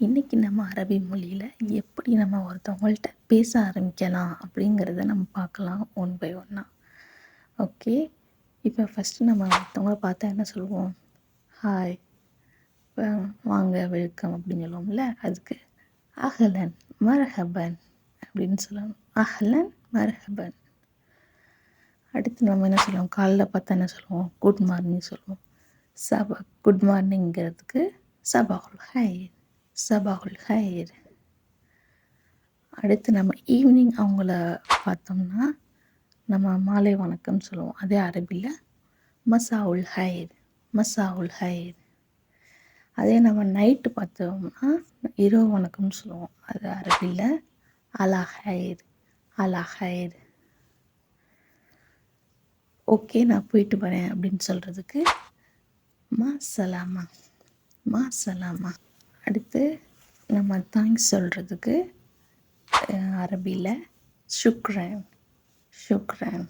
இன்றைக்கி நம்ம அரபி மொழியில் எப்படி நம்ம ஒருத்தவங்கள்ட்ட பேச ஆரம்பிக்கலாம் அப்படிங்கிறத நம்ம பார்க்கலாம் ஒன் பை ஒன்னாக. ஓகே, இப்போ ஃபஸ்ட்டு நம்ம ஒருத்தவங்கள பார்த்தா என்ன சொல்லுவோம்? ஹாய், வாங்க, வெல்கம் அப்படின்னு சொல்லுவோம்ல. அதுக்கு அஹ்லன் மர்ஹபன் அப்படின்னு சொல்லணும். அஹ்லன் மர்ஹபன். அடுத்து நம்ம என்ன சொல்லுவோம்? காலைல பார்த்தா என்ன சொல்லுவோம்? குட் மார்னிங் சொல்லுவோம். குட் மார்னிங்கிறதுக்கு சபாஹுல் ஹைர், சபாஹுல் ஹைர். அடுத்து நம்ம ஈவினிங் அவங்கள பார்த்தோம்னா நம்ம மாலை வணக்கம் சொல்லுவோம். அதே அரபியில் மசாவுல் ஹைர், மசாவுல் ஹைர். அதே நம்ம நைட்டு பார்த்தோம்னா இரவு வணக்கம்னு சொல்லுவோம். அது அரபியில் அலா ஹைர், அலா ஹைர். ஓகே, நான் போயிட்டு வரேன் அப்படின்னு சொல்கிறதுக்கு மா சலாமா, மா சலாமா. அடுத்து நம்ம தேங்க்ஸ் சொல்கிறதுக்கு அரபியில் ஷுக்ரன், ஷுக்ரன்.